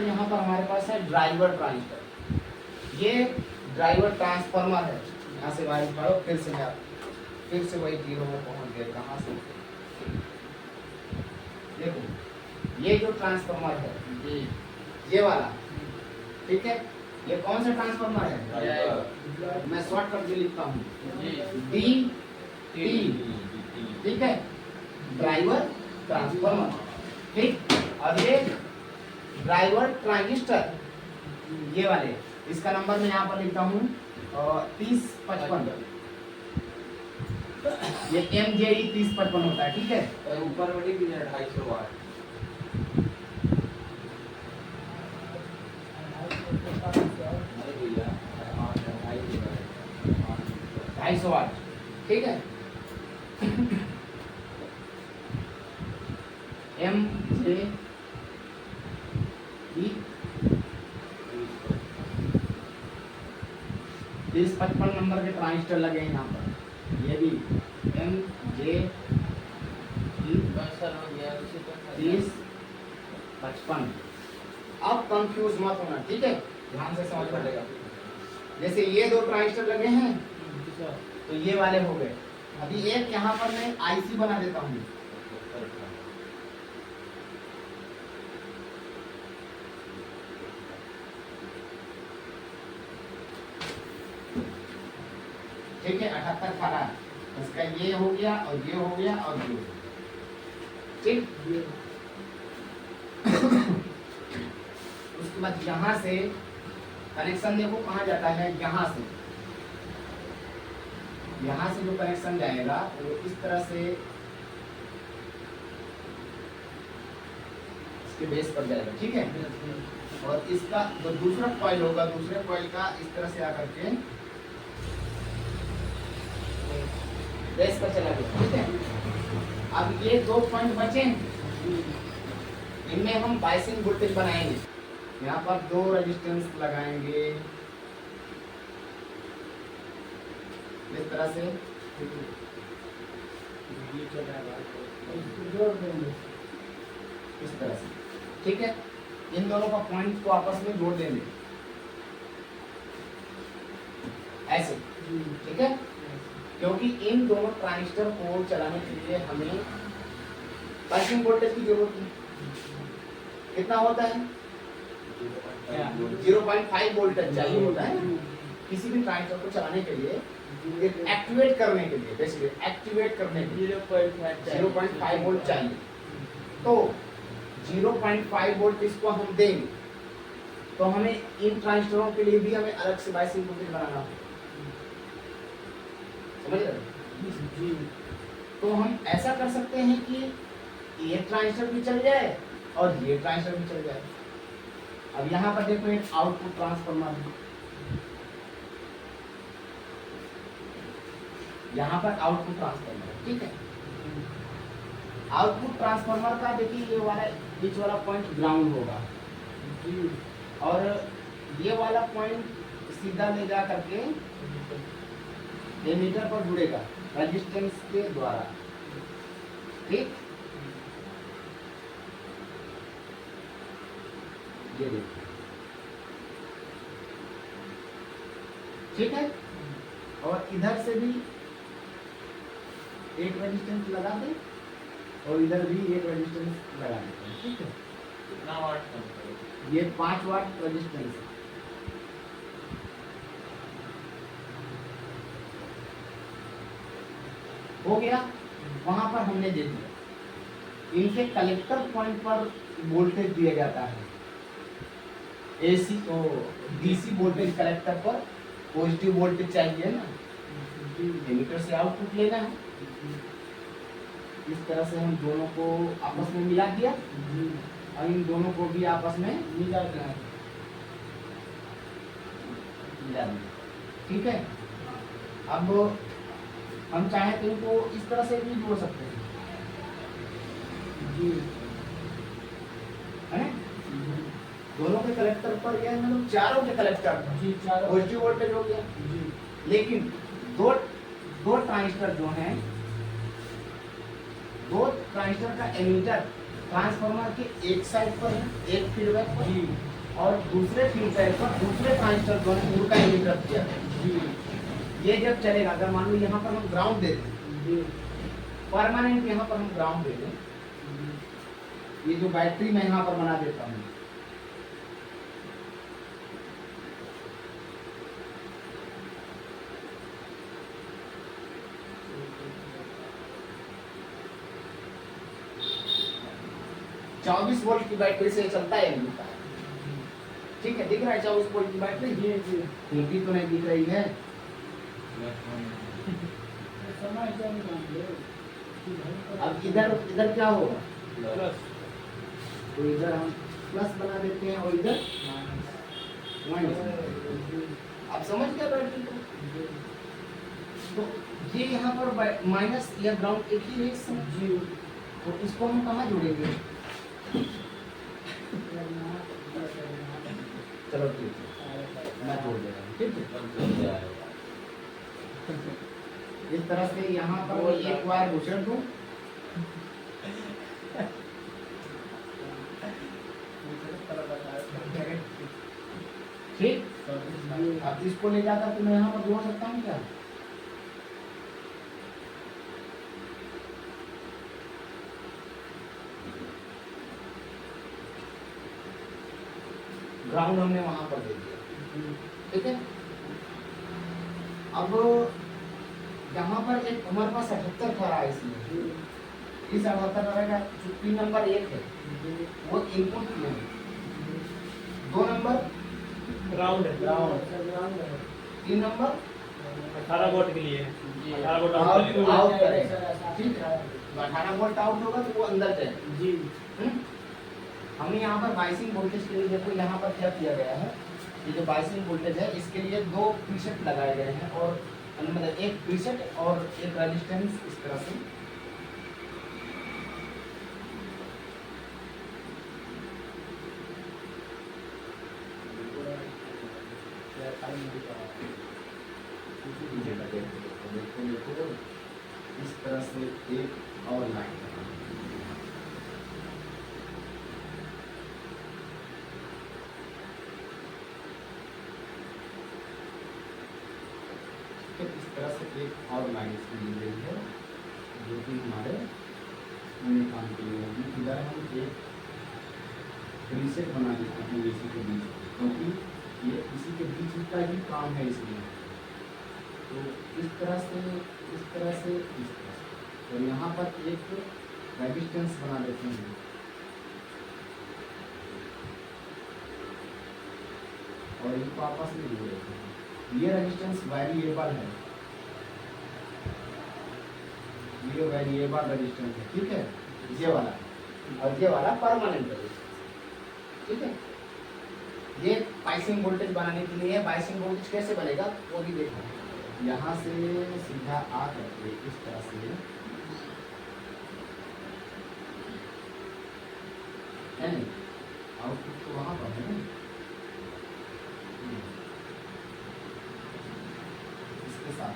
यहाँ पर हमारे पास है ड्राइवर ट्रांजिस्टर। ये ड्राइवर ट्रांसफार्मर है। यहाँ से वायर उठाओ, फिर से वही जीरो में पहुंच गए। कहाँ से? देखो ये जो ट्रांसफार्मर है ये वाला, ठीक है, ये कौन सा ट्रांसफार्मर है? मैं शॉर्ट कट में लिखता हूँ डी टी, ठीक है, ड्राइवर ट्रांसफार्मर, ठीक। और ये ड्राइवर ट्रांजिस्टर, ये वाले, इसका नंबर मैं यहाँ पर लिखता हूँ 3055। ये MJE 3055 होता है, ठीक है। ऊपर वाली भी 250 वाट। 250 वाट, ठीक है। MJE 3055 नंबर के ट्रांजिस्टर लगे हैं यहाँ पर। ये भी MJE 3055। अब कंफ्यूज मत होना, ठीक है, ध्यान से समझ पड़ेगा। जैसे ये दो ट्रांजिस्टर लगे हैं तो ये वाले हो गए। अभी एक यहाँ पर मैं IC बना देता हूँ। ठीक है, 78 खा रहा है, इसका ये हो गया और ये हो गया और ये हो गया, ठीक। उसके बाद यहाँ से कनेक्शन देखो कहाँ जाता है, यहाँ से जो कनेक्शन जाएगा वो इस तरह से इसके बेस पर जाएगा, ठीक है। और इसका जो दूसरा कॉइल होगा, दूसरे कॉइल का इस तरह से आकर के बेस पर चला गया, ठीक है। अब ये दो पॉइंट बचे, इनमें हम बायसिंग वोल्टेज बनाएंगे। यहाँ पर दो रेजिस्टेंस लगाएंगे इस तरह से, इस तरह से, ठीक है। इन दोनों का पॉइंट को आपस में जोड़ देंगे ऐसे, ठीक है। क्योंकि इन दोनों ट्रांजिस्टर को चलाने के लिए हमें बायसिंग वोल्टेज की जरूरत है। कितना होता है? 0.5 वोल्टेज चाहिए होता है किसी भी ट्रांजिस्टर को चलाने के लिए, एक्टिवेट करने के लिए, बेसिकली एक्टिवेट करने के लिए 0.5 वोल्ट चाहिए। तो 0.5 वोल्ट इसको हम देंगे, तो हमें इन ट्रांजिस्टरों के लिए भी हमें अलग से बायसिंग वोल्टेज बनाना होगा, समझ रहे? तो हम ऐसा कर सकते हैं कि ये ट्रांजिस्टर भी चल जाए और ये ट्रांजिस्टर भी चल जाए। अब यहाँ पर देखो एक आउटपुट ट्रांसफार्मर है, यहाँ पर आउटपुट ट्रांसफार्मर है, ठीक है। आउटपुट ट्रांसफार्मर का देखिए ये वाला बीच वाला पॉइंट ग्राउंड होगा और ये वाला पॉइंट सीधा ले जा करके एमीटर पर जुड़ेगा रेजिस्टेंस के द्वारा, ठीक। ये देखिए, ठीक है। और इधर से भी एक रेजिस्टेंस लगा दें और इधर भी एक रेजिस्टेंस लगा देते हैं, ठीक है। कितना वाट का? ये 5 वाट रेजिस्टेंस है। हो गया, वहां पर हमने दे दिया। इनके कलेक्टर पॉइंट पर वोल्टेज दिया जाता है, AC और DC वोल्टेज कलेक्टर पर पॉजिटिव वोल्टेज चाहिए ना, एमीटर से आउटपुट लेना है। इस तरह से हम दोनों को आपस में मिला दिया और इन दोनों को भी आपस में मिला दिया, ठीक है। अब हम चाहे तो इनको इस तरह से भी जोड़ सकते हैं, है ना। दोनों के कलेक्टर पर यह मतलब चारों के कलेक्टर पॉजिटिव वोल्टेज हो गया। लेकिन दो ट्रांजिस्टर जो हैं, दो ट्रांजिस्टर का एमीटर ट्रांसफार्मर के एक साइड पर है, एक फीडबैक पर और दूसरे फीडबैक पर दूसरे ट्रांजिस्टर द्वारा उनका इंटरप्ट किया है। ये जब चलेगा, अगर मान लो यहाँ पर हम ग्राउंड दे दें, परमानेंट यहाँ पर हम ग्राउंड दे दें, ये जो बैटरी मैं यहाँ पर बना देता हूँ, चौबीस वोल्ट की बैटरी से चलता है नहीं, ठीक है, दिख रहा है 24 वोल्ट की बैटरी, खिड़की तो नहीं दिख रही है। अब इधर इधर क्या होगा, तो इधर हम प्लस बना देते हैं और इधर माइनस। आप समझ गए बैटरी को? तो ये यहाँ पर माइनस या ग्राउंड एक ही है, समझिए। तो इसको हम कहाँ जोड़ेंगे? चलो ठीक है, मैं जोड़ दे रहा हूँ, ठीक है। इस तरह से यहाँ पर मैं एक वायर घुसेड़ दूँ, ठीक। अब इसको ले जाकर तो मैं यहाँ पर जोड़ सकता हूँ क्या? ग्राउंड हमने वहां पर दे दिया, ठीक है। अब यहाँ पर एक हमारे पास 78 खड़ा है, इसमें इस 78 रहेगा, जो पिन नंबर 1 है वो इनपुट पिन है, 2 नंबर ग्राउंड है, 3 नंबर 18 वोल्ट के लिए 18 वोल्ट आउट करेगा, ठीक है। 18 वोल्ट आउट होगा तो वो अंदर जाएगा। हमें यहाँ पर बाइसिंग वोल्टेज के लिए देखो, यहाँ पर क्या किया गया है, ये जो बाइसिंग वोल्टेज है इसके लिए 2 प्रीसेट लगाए गए हैं, और मतलब एक प्रीसेट और एक रेजिस्टेंस इस तरह से। इस तरह से एक और लाइन इस तरह से एक और लाइन इसकी ली गई है, जो कि हमारे अन्य काम के लिए होगी। इधर हम एक प्रीसेट बना देते हैं इसी के बीच, क्योंकि ये इसी के बीच का ही काम है इसमें। तो इस तरह से, इस तरह से, इस तरह से, और यहाँ पर एक रेजिस्टेंस बना देते हैं, और इनको आपस में जोड़ देते हैं। ये रेजिस्टेंस वेरिएबल है, ये वेरिएबल रेजिस्टेंस है, ठीक है, ये वाला, और ये वाला परमानेंट रेजिस्टेंस, ठीक है। ये बाइसिंग वोल्टेज बनाने के लिए है। बाइसिंग वोल्टेज कैसे बनेगा वो भी देखो, यहाँ से सीधा आ करके इस तरह से है नहीं, आउटपुट तो वहाँ पर है ना, इसके साथ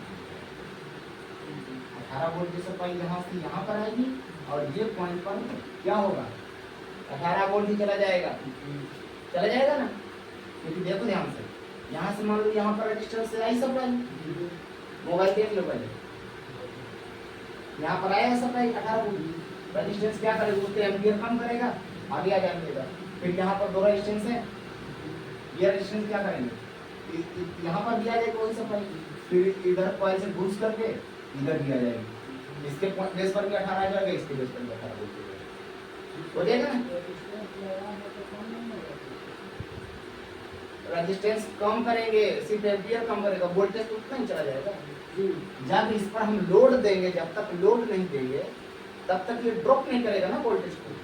18 वोल्ट की सप्लाई यहाँ से यहाँ पर आएगी, और ये पॉइंट पर क्या होगा, 18 वोल्ट ही चला जाएगा, चला जाएगा ना। क्योंकि देखो ध्यान से, यहाँ से मान लो यहाँ पर रजिस्टेंस से आई सप्लाई, मोबाइल देख लो पहले, यहाँ पर आया सप्लाई 18 वोल्ट, रजिस्टेंस क्या करेगा, उसके एम्पियर कम करेगा, आगे आ जाने देगा। फिर यहाँ पर 2 रजिस्टेंस है, ये रजिस्टेंस क्या करेंगे, यहाँ पर दिया जाएगा वही सप्लाई, फिर इधर कॉइल से घुस करके इधर दिया जाएगा, इसके बेस पर भी 18 आ जाएगा, इसके बेस पर भी 18 वोल्ट हो जाएगा ना। रेजिस्टेंस कम करेंगे, सिर्फ एम्पियर कम करेगा, वोल्टेज तो उतना ही चला जाएगा। जब इस पर हम लोड देंगे, जब तक लोड नहीं देंगे तब तक ये ड्रॉप नहीं करेगा ना वोल्टेज को।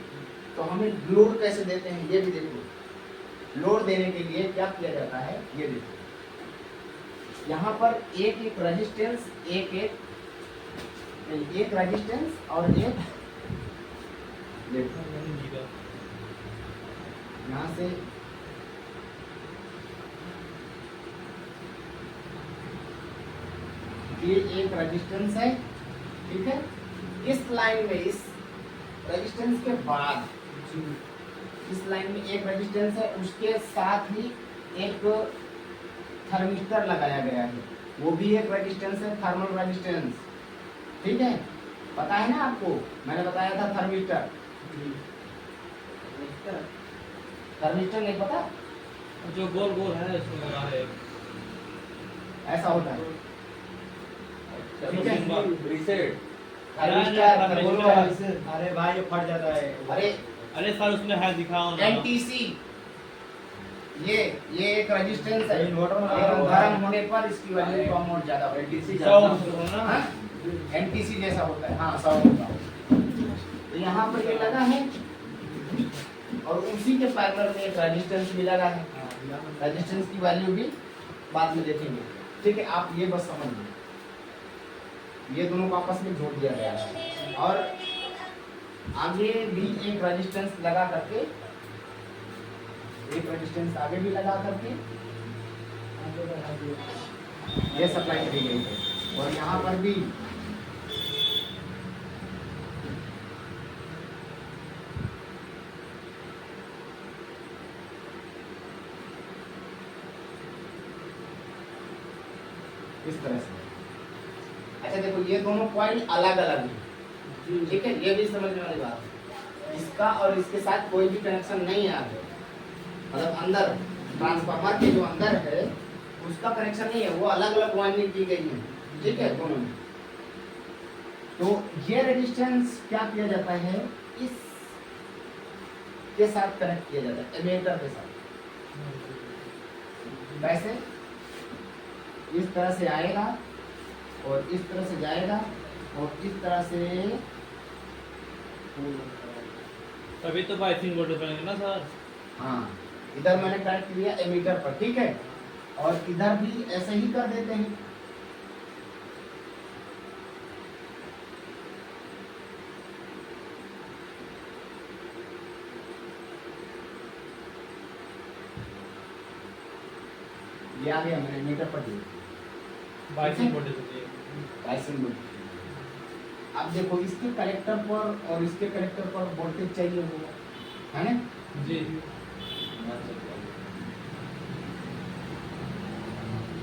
तो हमें लोड कैसे देते हैं ये भी देखो। लोड देने के लिए क्या किया जाता है ये देखो, यहाँ पर एक रेजिस्टेंस, एक रेजिस्टेंस और एक देखो, यहाँ से ये एक रेजिस्टेंस है, ठीक है। इस लाइन में, इस रेजिस्टेंस के बाद इस लाइन में एक रेजिस्टेंस है, उसके साथ ही एक थर्मिस्टर लगाया गया है, वो भी एक रेजिस्टेंस है, थर्मल रेजिस्टेंस। ठीक है, पता है ना आपको, मैंने बताया था थर्मिस्टर। थर्मिस्टर नहीं पता? जो गोल गोल है उसमें लगा है। ऐसा होता है। ठीक है, रीसेट। Thermistor thermal. अरे भाई ये फट जाता है। अरे अरे सर उसमें है, दिखाओ ना। एनटीसी, ये एक रेजिस्टेंस है, इन्वर्टर में लेकिन गर्म होने पर इसकी वैल्यू कम और ज्यादा होती एनटीसी है। एनटीसी जैसा होता है, हाँ 100 होता है। तो यहाँ पर ये लगा है और उसी के पैरेलल में एक रेजिस्टेंस भी लगा है। रेजिस्टेंस की वैल्यू भी बाद में देखेंगे। ठीक है, आप ये बस समझ लो, ये दोनों को आपस में जोड़ दिया गया है और आगे भी एक रेजिस्टेंस लगा करके, एक रेजिस्टेंस आगे भी लगा करके ये सप्लाई करी गई है। और यहाँ पर भी इस तरह से। अच्छा देखो, ये दोनों कॉइल अलग अलग हैं, ठीक है, ये भी समझने वाली बात है। इसका और इसके साथ कोई भी कनेक्शन नहीं है आगे, मतलब अंदर ट्रांसफार्मर के जो अंदर है उसका कनेक्शन नहीं है, वो अलग अलग वाइंडिंग की गई है। ठीक है, दोनों में। तो ये रेजिस्टेंस क्या किया जाता है, इस के साथ कनेक्ट किया जाता है, एमिटर के साथ। कैसे? इस तरह से आएगा और इस तरह से जाएगा और इस तरह से, तभी तो बाइसिंग वोल्टेज बनेगा ना सर। हाँ, इधर मैंने कनेक्ट किया एमीटर पर, ठीक है, और इधर भी ऐसे ही कर देते हैं। ये आ गया, मैंने मीटर पर दिया बाइसिंग वोल्टेज होती है। Biasing voltage. अब देखो, इसके कलेक्टर पर और इसके कलेक्टर पर वोल्टेज चाहिए होगा, है ना? जी।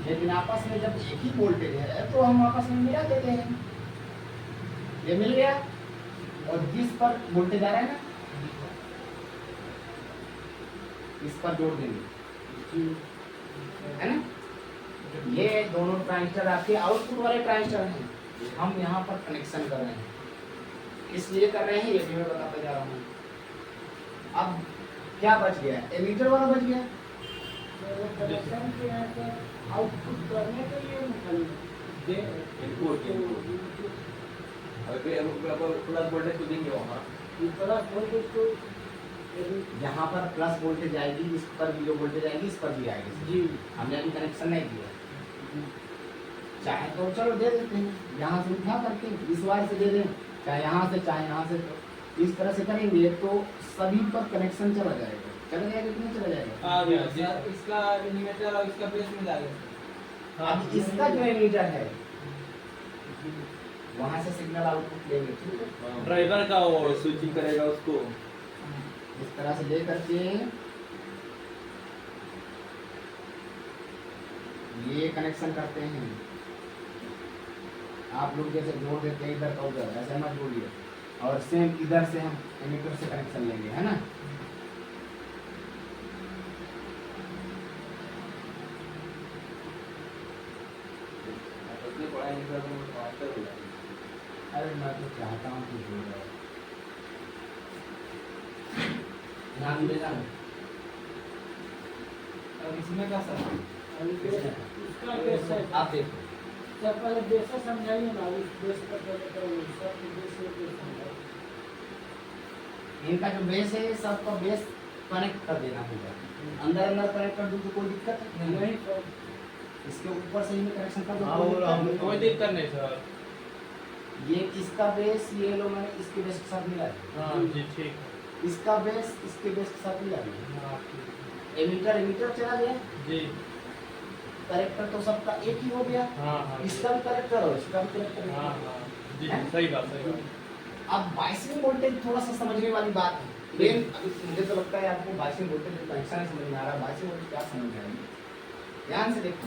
लेकिन आपस में जब एक ही वोल्टेज है तो हम आपस में मिला देते हैं। ये मिल गया और जिस पर वोल्टेज आ रहा है ना, इस पर जोड़ देंगे, है ना? ये दोनों ट्रांजिस्टर आपके आउटपुट वाले ट्रांजिस्टर हैं, हम यहाँ पर कनेक्शन कर रहे हैं। इसलिए कर रहे हैं, ये भी मैं बताता जा रहा हूँ। अब क्या बच गया? एमीटर वाला बच गया। आउटपुट करने के लिए इनपुट अगर प्लस वोल्टेज तो देंगे वहाँ, प्लस वोल्टेज को जहाँ पर प्लस वोल्टेज आएगी, इस पर भी जो वोल्टेज आएगी इस पर भी आएगी जी। हमने अभी कनेक्शन नहीं दिया, चाहे तो चलो दे देते हैं, यहाँ से उठा करके इस वायर से दे दें, चाहे यहाँ से चाहे यहाँ से, इस तरह से करेंगे तो सभी पर कनेक्शन चला जाएगा। चला जाएगा कि नहीं चला जाएगा? आ गया। इसका इन्वर्टर और इसका बेस मिला गया। अब इसका जो एमीटर है वहाँ से सिग्नल आउटपुट लेंगे, ठीक है, ड्राइवर का वो और स्विचिंग करेगा उसको। इस तरह से ले करके ये कनेक्शन करते हैं। आप लोग जैसे जोड़ देते हैं इधर का उधर, ऐसे मत जोड़िए। और सेम इधर से हम एमीटर से कनेक्शन लेंगे, है ना? अरे मैं तो चाहता हूँ कि हो जाए, ध्यान देना। और इसमें का सर इसका बेस है, आप देखो, सब पहले बेस समझाइए ना, उस बेस पर सब बेस समझाइए। इनका जो बेस है सबका बेस कनेक्ट कर देना होगा, अंदर अंदर कनेक्ट कर दूँ तो कोई दिक्कत नहीं। इसके ऊपर से ही कनेक्शन कर दो, कोई दिक्कत नहीं सर। ये इसका बेस, ये लो मैंने इसके बेस के साथ मिला है, हाँ जी ठीक है। इसका बेस इसके बेस के साथ मिला है। हाँ, एमीटर एमीटर चला गया, जी। करेक्टर तो सबका एक ही हो गया। हाँ हाँ इसका भी करेक्टर और इसका भी करेक्टर। हाँ हाँ जी, सही बात सही बात। अब बाइसिंग वोल्टेज थोड़ा सा समझने वाली बात है। मेन मुझे तो लगता है आपको बाइसिंग वोल्टेज का कनेक्शन नहीं समझ में आ रहा, बाइसिंग वोल्टेज क्या समझ में आएगी। ध्यान से देखो,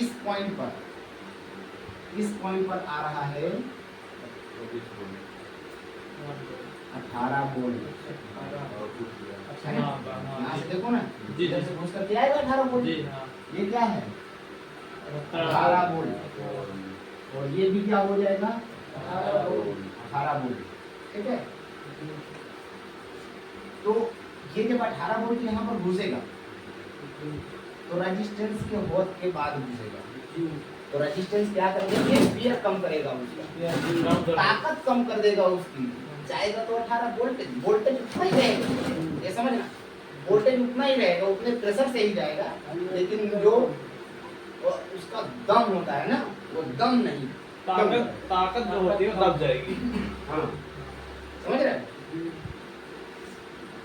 इस पॉइंट पर आ रहा है 18 वोल्ट, अच्छा है ना? हाँ हाँ यहाँ से देखो ना, जी, इधर जी। से घुस करके आएगा 18 वोल्ट। जी हाँ ये क्या है? 18 वोल्ट, और ये भी क्या हो जाएगा? 18 वोल्ट, ठीक है। तो ये जब 18 वोल्ट यहाँ पर घुसेगा तो रेजिस्टेंस के होत के बाद घुसेगा, तो रेजिस्टेंस क्या करेगा? ये एम्पियर कम करेगा उसका, ताकत कम कर देगा उसकी, जाएगा तो 18 वोल्टेज, वोल्टेज उतना ही रहेगा, ये समझना, वोल्टेज उतना ही रहेगा, उतने प्रेशर से ही जाएगा, लेकिन जो उसका दम होता है ना, वो दम नहीं, ताकत जो होती है वो दब जाएगी। हाँ समझ रहे हैं?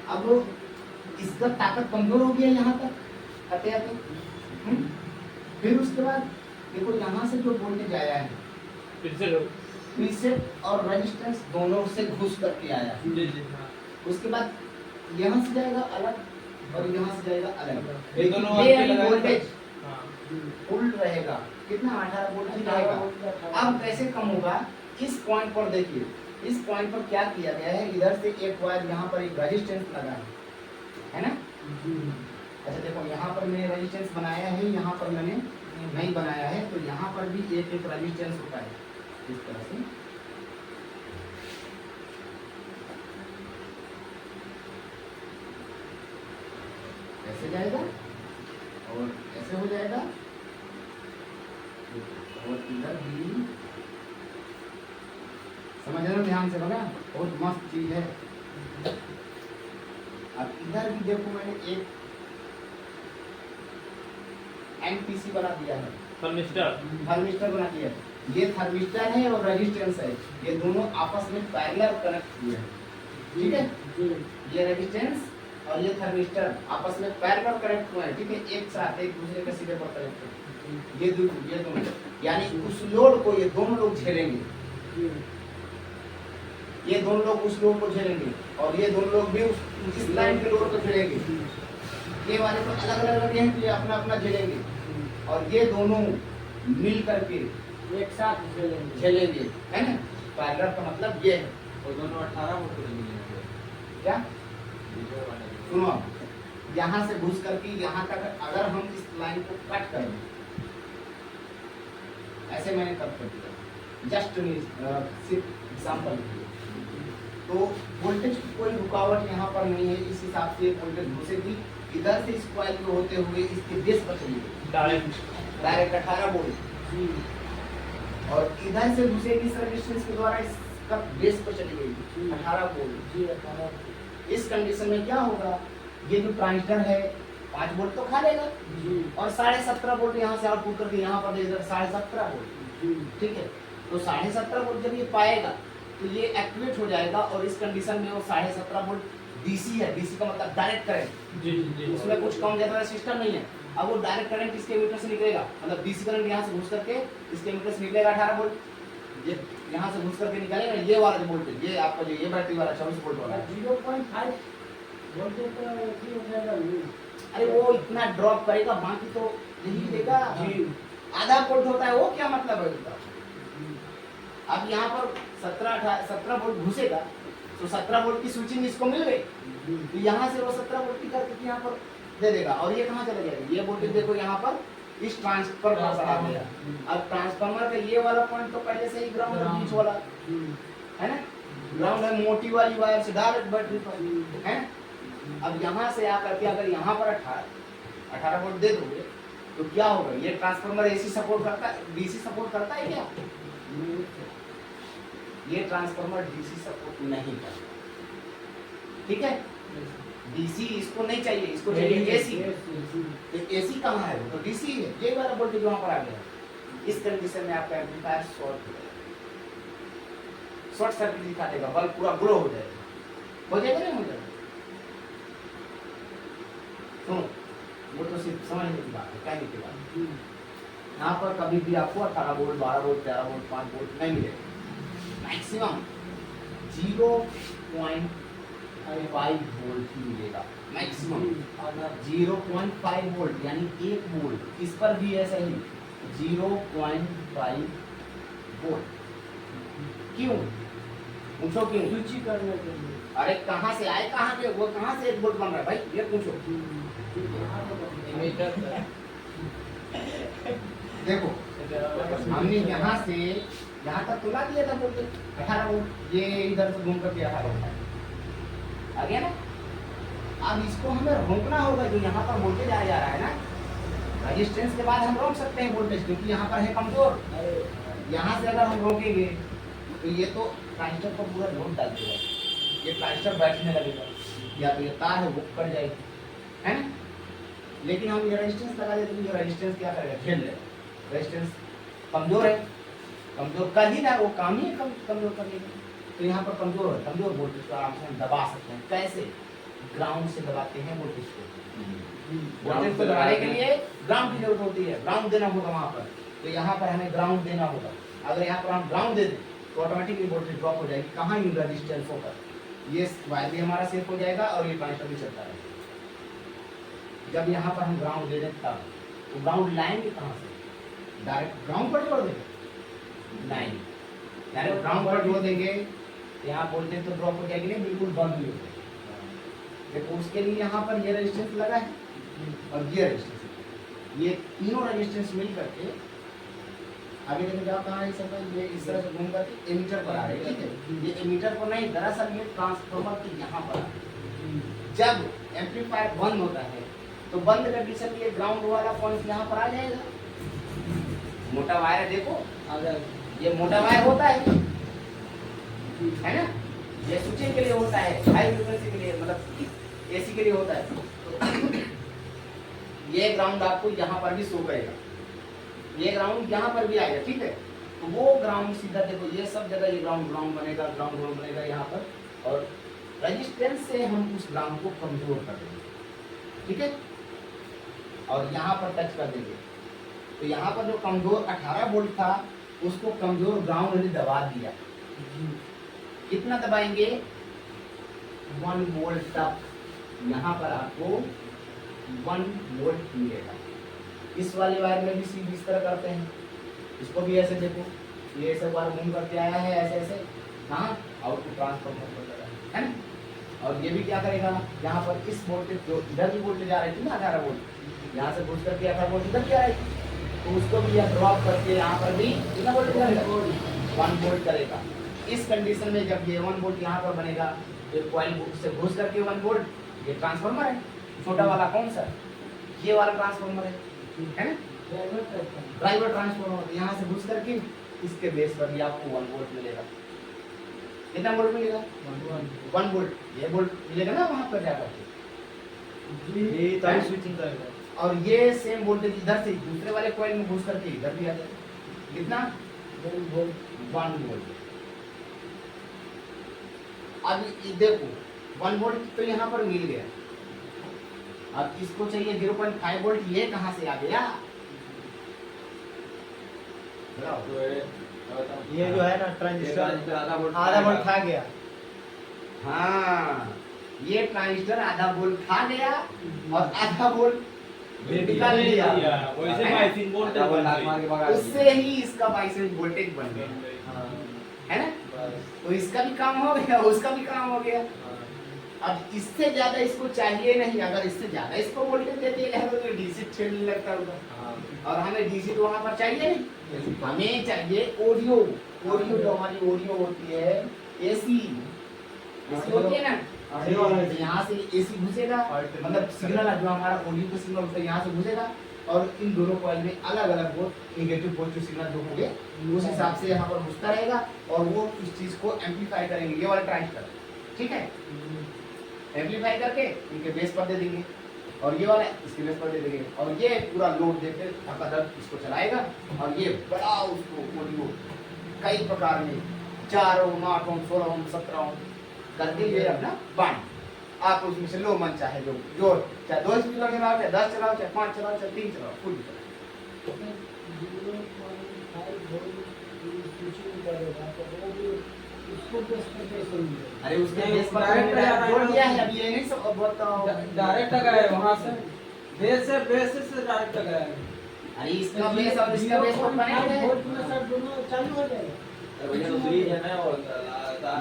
अब इसका ताकत कमजोर हो गया यहाँ तक आते आते, फिर उसके बाद देखो यहाँ से जो वोल्टेज आया है फिर से प्रीसेट और रेजिस्टेंस दोनों से घुस करके आया है, जी जी हाँ उसके बाद यहाँ से जाएगा अलग और यहाँ से जाएगा अलग, ये लेकिन दोनों ये आपके लगाए वोल्टेज हाँ फुल रहेगा, कितना? 18 वोल्ट ही रहेगा। अब कैसे कम होगा? इस पॉइंट पर देखिए, इस पॉइंट पर क्या किया गया है, इधर से एक वायर यहाँ पर एक रेजिस्टेंस लगा है ना? अच्छा देखो, यहाँ पर मैंने रेजिस्टेंस बनाया है, यहाँ पर मैंने नहीं बनाया है, तो यहाँ पर भी एक एक रेजिस्टेंस होता है इस तरह से, ऐसे जाएगा और ऐसे हो जाएगा, और इधर भी समझ रहे हो? ध्यान से बना, बहुत मस्त चीज है। अब इधर भी देखो, मैंने एक एनटीसी बना दिया है, थर्मिस्टर बना दिया है। ये थर्मिस्टर है और रेजिस्टेंस है, ये दोनों आपस में पैरेलल कनेक्ट हुए हैं, ठीक है? ये रेजिस्टेंस और ये थर्मिस्टर आपस में पैरेलल कनेक्ट हुए हैं, ठीक है? एक साथ एक दूसरे के सीधे पर कनेक्ट है, ये दोनों, यानी उस लोड को ये दोनों लोग झेलेंगे, ये दोनों लोग उस लोड को झेलेंगे, और ये दोनों लोग भी उस लाइन के लोड को झेलेंगे, ये वाले तो अलग अलग लगे हैं, ये अपना अपना झेलेंगे, और ये दोनों मिल करके एक साथ झेलेंगे, है ना? पैरेलल का मतलब ये है, वो दोनों 18 वोल्ट के मिलेंगे। क्या? सुनो, यहाँ से घुस करके यहाँ तक अगर हम इस लाइन को कट कर दें, ऐसे मैंने कट कर दिया, जस्ट सिर्फ एग्जाम्पल, तो वोल्टेज की कोई रुकावट यहाँ पर नहीं है, इस हिसाब से वोल्टेज घुसेगी, इधर से इस कॉइल में होते हुए इसके बेस पर चलेगी डायरेक्ट 18 वोल्ट, और इधर से घुसेगी इस रेजिस्टेंस के द्वारा इसका बेस पर चली गई 18 वोल्ट। इस कंडीशन में क्या होगा? ये जो ट्रांजिस्टर है 5 वोल्ट तो खा लेगा, और 17.5 वोल्ट यहाँ से आउटपुट करके यहाँ पर दे देगा 17.5 वोल्ट, ठीक है? तो 17.5 वोल्ट जब ये पाएगा तो ये एक्टिवेट हो जाएगा, और इस कंडीशन में वो 17.5 वोल्ट डीसी है, डीसी का मतलब डायरेक्ट करंट, जी जी उसमें कुछ कम ज्यादा सिस्टम नहीं है। अब वो डायरेक्ट करंट इसके मीटर से निकलेगा, मतलब डीसी करंट यहाँ से घुस करके इसके मीटर से निकलेगा 18 वोल्ट, ये यहाँ से घुस करके निकलेगा, ये वाला वोल्टेज, ये आपका जो ये बैटरी वाला 24 वोल्ट वाला, 0.5 वोल्टेज तो ऐसे हो जाएगा। अरे वो इतना ड्रॉप करेगा, बाकी तो यही देगा, आधा वोल्ट होता है, वो क्या मतलब है उसका? अब यहाँ पर 17 वोल्ट घुसेगा, तो 17 वोल्ट की स्विचिंग इसको मिल गई, तो यहाँ से वो 17 वोल्ट की करके यहाँ पर दे देगा, और ये कहाँ चला जाएगा? ये वोल्टेज देखो यहाँ पर इस ट्रांसफार्मर पर आ गया। अब ट्रांसफार्मर का ये वाला पॉइंट तो पहले से ही ग्राउंड है, बीच वाला है ना, ग्राउंड है, मोटी वाली वायर से डायरेक्ट बैटरी पर है। अब यहाँ से आकर के अगर यहाँ पर 18 वोल्ट दे दोगे तो क्या होगा? ये ट्रांसफार्मर एसी सपोर्ट करता है, डीसी सपोर्ट करता है क्या? ये ट्रांसफार्मर डीसी सपोर्ट नहीं करता, ठीक है? डीसी इसको नहीं चाहिए, इसको चाहिए एसी। एसी कहाँ है? तो डीसी है, ये वाला वोल्टेज वहां पर आ गया। इस कंडीशन में आपका एम्पलीफायर शॉर्ट हो जाएगा, शॉर्ट सर्किट दिखा देगा, बल्ब पूरा ग्लो हो जाएगा, हो जाएगा नहीं हो जाएगा? सुनो, वो तो सिर्फ समझने की बात है, कहने की बात है। यहाँ पर कभी भी आपको 18 वोल्ट, 12 वोल्ट, 13 वोल्ट, 5 वोल्ट नहीं मिलेगा, मैक्सिमम 0.5 5 वोल्ट ही मिलेगा मैक्सिमम। आधा 0.5 वोल्ट यानी 1 वोल्ट, इस पर भी ऐसा ही 0.5 वोल्ट। क्यों पूछो क्यों? सूची करने के लिए। अरे कहाँ से आए, कहाँ के वो, कहाँ से 1 वोल्ट बन रहा है भाई, ये पूछो। देखो हमने यहाँ से यहाँ तक तुला दिया था वोल्टेज 18 वोल्ट, ये इधर से घूम करके 18 वोल्ट आ गया ना। अब इसको हमें रोकना होगा, जो यहाँ पर वोल्टेज आ जा रहा है ना, रेजिस्टेंस के बाद हम रोक सकते हैं वोल्टेज, क्योंकि यहाँ पर है कमजोर। यहाँ से अगर हम रोकेंगे तो ये तो ट्रांजिस्टर पर पूरा लोड डाल देगा, ये ट्रांजिस्टर बैठने लगेगा, या तो ये तार है वो कट जाएगी, है ना। लेकिन हम ये रेजिस्टेंस लगा देते हैं, ये रेजिस्टेंस क्या करेगा, खेल लेगा। रेजिस्टेंस कमजोर है, कमजोर कर ही ना, वो काम ही कमजोर कर लेगा। तो यहाँ पर कमजोर है, कमजोर वोल्टेज को आराम से हम दबा सकते हैं। कैसे? ग्राउंड से दबाते हैं वोल्टेज को। वोल्टेज को दबाने के लिए ग्राउंड की जरूरत होती है, ग्राउंड देना होगा वहाँ पर। तो यहाँ पर हमें ग्राउंड देना होगा। अगर यहाँ पर हम ग्राउंड दे दें तो ऑटोमेटिकली वोल्टेज ड्रॉप हो जाएगी। कहाँ? इन रेजिस्टेंस होकर ये वायर भी हमारा सेफ हो जाएगा और ये ट्रांजिस्टर भी चलता रहेगा। जब यहाँ पर हम ग्राउंड दे दें तब तो ग्राउंड लाएंगे कहाँ से? डायरेक्ट ग्राउंड पर जोड़ देंगे? नहीं, डायरेक्ट ग्राउंड पर जोड़ देंगे तो यहाँ वोल्टेज तो ड्रॉप हो जाएगी, नहीं बिल्कुल बंद भी हो जाएगी। देखो उसके लिए यहाँ पर ये रेजिस्टेंस लगा है और ये रेजिस्टेंस, ये तीनों रेजिस्टेंस मिल करके आगे देखो जाओ कहाँ है सब, ये इस तरह से घूम करके एमीटर पर आ रहे हैं। ठीक है, ये एमीटर पर नहीं, दरअसल ये ट्रांसफार्मर के यहाँ पर आ रहे हैं। जब एम्पलीफायर बंद होता है तो बंद कंडीशन में ये ग्राउंड वाला पॉइंट यहाँ पर आ जाएगा। मोटा वायर है देखो, अगर ये मोटा वायर होता है ना, ये स्विचिंग के लिए होता है, हाई फ्रीक्वेंसी के लिए, मतलब एसी के लिए होता है। तो ये ग्राउंड आपको यहाँ पर भी शो करेगा, ये ग्राउंड यहाँ पर भी आएगा। ठीक है, तो वो ग्राउंड सीधा देखो, ये सब जगह ये ग्राउंड बनेगा, ग्राउंड बनेगा यहाँ पर, और रेजिस्टेंस से हम उस ग्राउंड को कमजोर कर देंगे। ठीक है, और यहाँ पर टच कर देंगे तो यहाँ पर जो कमजोर 18 वोल्ट था उसको कमजोर ग्राउंड ने दबा दिया। कितना दबाएंगे? 1 वोल्ट तक। यहाँ पर आपको 1 वोल्ट मिलेगा। इस वाले वायर में भी सीधे इस तरह करते हैं, इसको भी ऐसे देखो, ये ऐसे वायर घूम करके आया है ऐसे ऐसे, हाँ आउटपुट ट्रांसफार्मर है ना। और ये भी क्या करेगा, यहाँ पर इस वोल्टेज जो इधर की वोल्टेज आ रही थी ना 18 वोल्ट, यहाँ से घुस करके 18 वोल्ट इधर की आ रही थी, तो उसको भी यह ड्रॉप करके यहाँ पर भी कितना वोल्ट करेगा? 1 वोल्ट करेगा। इस कंडीशन में जब ये 1 वोल्ट यहाँ पर बनेगा, ये कॉइल से घुस करके 1 वोल्ट, ये ट्रांसफार्मर है छोटा वाला, कौन सा? ये वाला ट्रांसफार्मर है ना, ड्राइवर ट्रांसफार्मर। यहाँ से घुस करके इसके बेस पर भी आपको 1 वोल्ट मिलेगा। कितना वोल्ट मिलेगा? 1 वोल्ट। ये वोल्ट मिलेगा ना वहाँ पर जाकर, ये तभी स्विचिंग करेगा। और ये सेम वोल्टेज इधर से दूसरे वाले कॉइल में घुस करके इधर भी आ जाएगा। कितना? 1 वोल्ट। अब ये देखो 1 वोल्ट तो यहाँ पर मिल गया, अब इसको चाहिए 0.5 वोल्ट, ये कहाँ से आ गया? ये जो है ना ट्रांजिस्टर आधा वोल्ट खा गया। हाँ, ये ट्रांजिस्टर आधा वोल्ट खा गया और आधा वोल्ट निकाल लिया, वैसे बाइसिंग वोल्टेज बन गई। उससे ही इसका बाइसेंस वोल्टेज बन गया, है ना। तो इसका भी काम हो गया, उसका भी काम हो गया। अब इससे ज्यादा इसको चाहिए नहीं, अगर इससे ज्यादा इसको वोल्टेज दे दिया तो डीसी खेलने लगता होगा, और हमें डीसी तो वहां पर चाहिए नहीं, हमें चाहिए ऑडियो। ऑडियो जो हमारी ऑडियो होती है, एसी होती है ना, यहाँ से एसी घुसेगा, मतलब सिग्नल जो हमारा ऑडियो का सिग्नल होता है यहाँ से घुसेगा, और इन दोनों कॉइल में अलग अलग वो नेगेटिव पॉजिटिव सिग्नल जो होंगे उस हिसाब से यहाँ पर घुसता रहेगा, और वो इस चीज को एम्पलीफाई करेंगे। ये वाला ट्रांजिस्टर, ठीक है, एम्पलीफाई करके इनके बेस पर दे देंगे, और ये वाला इसके बेस पर दे देंगे, और ये पूरा लोड देके धड़ाधड़ इसको चलाएगा। और ये बड़ा उसको ऑडियो कई प्रकार में 4 ओम 8 ओम 16 ओम 17 ओम करके ये अपना बांध, आप उसमें से लो मन चाहे जो चाहे 2 स्पीकर चलाओ, चाहे 10 चलाओ, चाहे 5 चलाओ, चाहे 3 चलाओ, फुल चलाओ। उसको बेस पर कैसे मिले? अरे उसके नहीं, बेस पर direct मैंने लगा जोड़ है। दिया है, अब ये नहीं सब बहुत डायरेक्ट लगाया है वहां से, बेस से डायरेक्ट लगाया है। अरे इसका बेस और इसका बेस पर कनेक्ट है। वोल्ट में सर दोनों चालू हो जाएगा। अरे भैया तो सीरीज है ना, और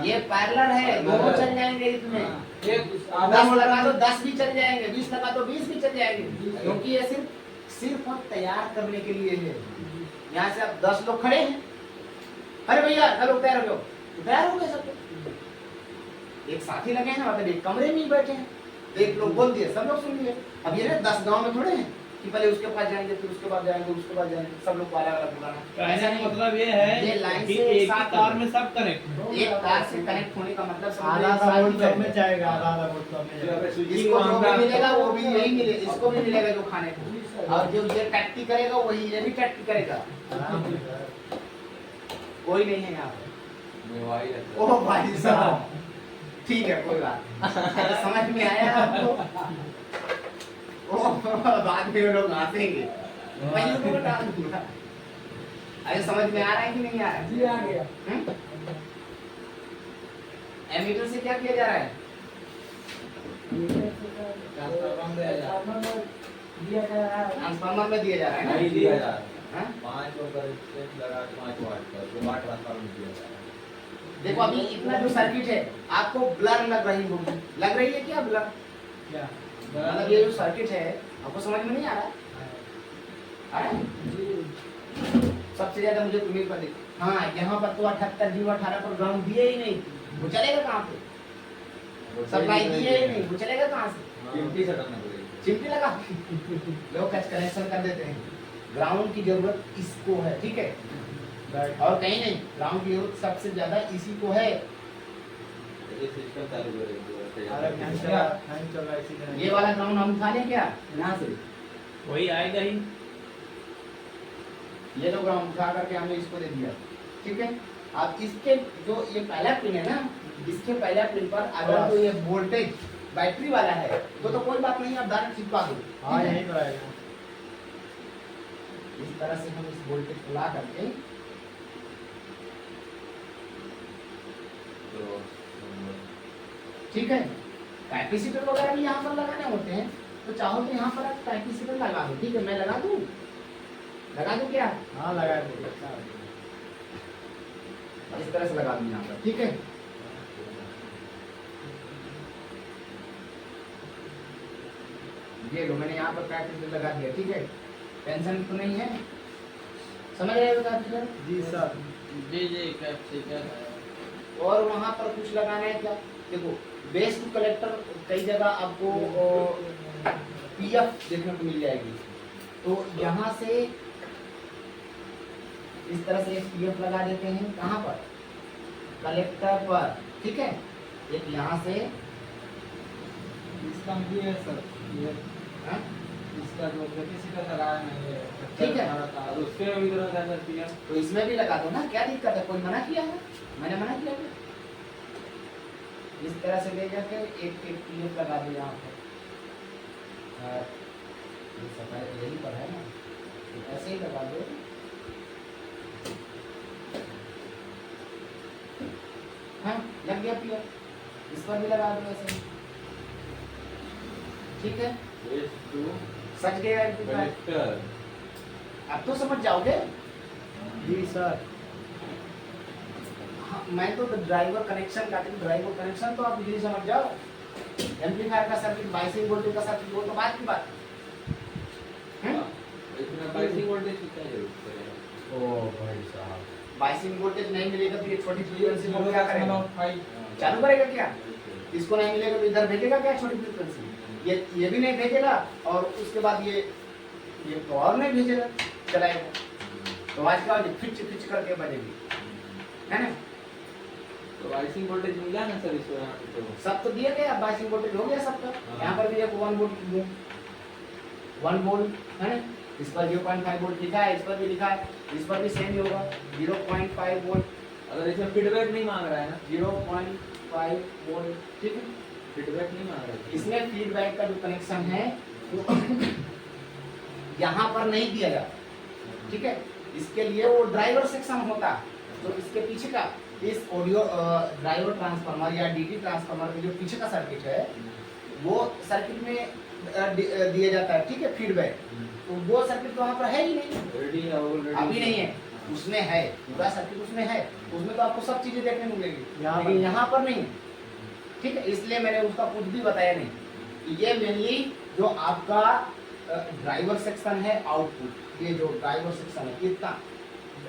ये पैरेलल है, दोनों चल जाएंगे इसमें। एक 10 लगा दो 10 भी चल जाएंगे, 20 लगा दो 20 भी चल जाएंगे, क्योंकि ये सिर्फ आप तैयार करने के लिए है। यहाँ से आप 10 लोग खड़े हैं, अरे भैया चलो तैयार हो गए, तो तैयार हो गए सब लोग। एक साथी लगे हैं ना, मतलब एक कमरे में ही बैठे हैं, तो एक लोग बोल दिए सब लोग सुन लिए। अब ये ना 10 गांव में थोड़े हैं कि पहले उसके पास जाएंगे फिर उसके बाद जाएंगे उसके बाद जाएंगे, सब लोग को अलग अलग बुलाना। कहने ऐसा का नहीं, मतलब ये है ये लाइन कि से एक ही साथ तार में में सब कनेक्ट है। एक तार से कनेक्ट होने का मतलब समझ आधा लो एक साथ वोल्ट ही सब में बैठे। जाएगा, आधा वोल्ट सब में जाएगा। इसको जो भी मिलेगा वो भी यही मिले, इसको भी मिलेगा जो खाने को, और जो ये टैक्टी करेगा वही ये भी टैक्टी करेगा। आराम से सर। कोई नहीं है यहाँ पे। वही रहता है। ओह भाई साहब, ठीक है कोई बात नहीं। समझ में आया आपको? ओह बाद में वो लोग हंसेंगे, मैं यूट्यूब पर डाल दूंगा। अरे समझ में आ रहा है कि नहीं आ रहा है? जी आ गया। एमीटर से क्या किया जा रहा है? दिया जा रहा है। ट्रांसफार्मर में दिया जा रहा है नहीं ना? दिया जा रहा है। हाँ? 5 ओम का रेजिस्टेंस लगा के 5 वाट का, उसके बाद ट्रांसफार्मर में दिया जा रहा है। देखो अभी इतना जो सर्किट है आपको ब्लर लग रही होगी, लग रही है क्या ब्लर? क्या? मतलब ये जो सर्किट है आपको समझ में नहीं आ रहा? आ रहा है? जी। सबसे ज्यादा मुझे तुम्हें पर देख, हाँ यहाँ पर तो 78 जीरो 18 पर ग्राउंड दिए ही नहीं, वो चलेगा कहाँ पे? सप्लाई दिए ही नहीं, वो चलेगा कहाँ से? कीमती से करना पड़ेगा। चिमटी लगा लोग कैच कनेक्शन कर देते हैं। ग्राउंड की जरूरत इसको है, ठीक है, और कहीं नहीं। ग्राउंड की जरूरत सबसे ज्यादा इसी को है। ये सिस्टम चालू करेंगे। अरे फैन चला, फैन चल रहा है इसी तरह। ये वाला ग्राउंड हम उठा लें क्या यहाँ से? वही आएगा ही। ये तो ग्राउंड उठा करके हमने इसको दे दिया, ठीक है। अब इसके जो ये पहला पिन है ना, इसके पहला पिन पर अगर तो ये वोल्टेज बैटरी वाला है तो कोई बात नहीं, आप डायरेक्ट चिपका दो। हाँ ठीक है? यही तो आएगा। इस तरह से हम इस वोल्टेज को ला करके तो ठीक है। कैपेसिटर वगैरह भी यहाँ पर लगाने होते हैं, तो चाहो तो यहाँ पर आप कैपेसिटर लगा दो, ठीक है। मैं लगा दूँ क्या? हाँ लगा दो। इस तरह से लगा दूँ यहाँ पर, ठीक है। ये लो मैंने यहाँ पर कैपेसिटर लगा दिया, ठीक है। टेंशन तो नहीं है, समझ रहे हो कैपेसिटर? जी सर। जी कैपेसिटर। और वहाँ पर कुछ लगाना है क्या? देखो बेस टू कलेक्टर कई जगह आपको पीएफ देखने को मिल जाएगी, तो यहाँ से इस तरह से एक पीएफ लगा देते हैं। कहाँ पर? कलेक्टर पर, ठीक है। एक यहाँ से इसका भी है सर, ये हाँ? इसका जो कैपेसिटर लगाया है ये। ठीक है। और उसके में भी जरूरत है सर पीएम। तो इसमें भी लगा दो ना, क्या दिक्कत है? कोई मना किया है? मैंने मना किया है? इस तरह से ले जाके एक पीएफ लगा दो यहाँ पर। ये सफाई यही पर है ना, तो ऐसे ही लगा दो। हाँ लग गया पीएफ, इस पर भी लगा दो ऐसे ही। ठीक है, बेस टू सच गया है। कनेक्टर। अब तो समझ जाओगे। जी सर। हाँ, मैं तो ड्राइवर कनेक्शन का ड्राइवर कनेक्शन तो आप इजीली समझ जाओ। एम्पलीफायर का सर्किट, बाइसिंग वोल्टेज का सर्किट, वो तो बात की बात है। इसमें बाइसिंग वोल्टेज कितना जरूरत पड़ेगा? ओ भाई साहब। बाइसिंग वोल्टेज नहीं मिलेगा तो ये छोटी फ्रीक्वेंसी को क्या करेगा? फाइव। चालू करेगा क्या? इसको नहीं मिलेगा तो इधर भेजेगा क्या छोटी फ्रीक्वेंसी? ये भी नहीं भेजेगा, और उसके बाद ये तो और नहीं भेजेगा, चलाएगा तो आज के बाद खिच खिच करके बजेगी, है ना। तो बाइसिंग वोल्टेज मिला ना सर इसको यहाँ पे? तो सब तो दिया गया, बाइसिंग वोल्टेज हो गया सबका। हाँ। यहाँ पर भी एक 1 वोल्ट है ना, इस पर 0.5 वोल्ट लिखा है, इस पर भी लिखा है, इस पर भी सेम ही होगा 0.5 वोल्ट। अगर इसमें फीडबैक नहीं मांग रहा है ना, 0.5 वोल्ट, ठीक है। फीडबैक नहीं मांग रहा है इसमें फीडबैक का जो कनेक्शन है वो यहाँ पर नहीं दिया जाता, ठीक है। इसके लिए वो ड्राइवर सेक्शन होता है, तो इसके पीछे का इस ऑडियो ड्राइवर ट्रांसफार्मर या डीटी ट्रांसफार्मर के जो पीछे का सर्किट है वो सर्किट में दिया जाता है, ठीक है, फीडबैक। तो वो सर्किट तो वहाँ पर है ही नहीं, रेडी है ऑलरेडी, अभी नहीं है, उसमें है, पूरा सर्किट उसमें है, उसमें तो आपको सब चीजें देखने को मिलेगी, यहाँ लेकिन पर- यहाँ पर नहीं है, ठीक है। इसलिए मैंने उसका कुछ भी बताया नहीं। ये मेनली जो आपका ड्राइवर सेक्शन है, आउटपुट, ये जो ड्राइवर सेक्शन है इतना,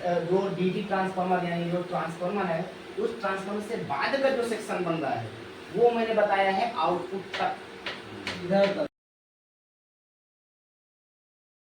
जो डीटी ट्रांसफार्मर यानी जो ट्रांसफार्मर है उस ट्रांसफार्मर से बाद का जो सेक्शन बन रहा है वो मैंने बताया है आउटपुट तक। इधर तक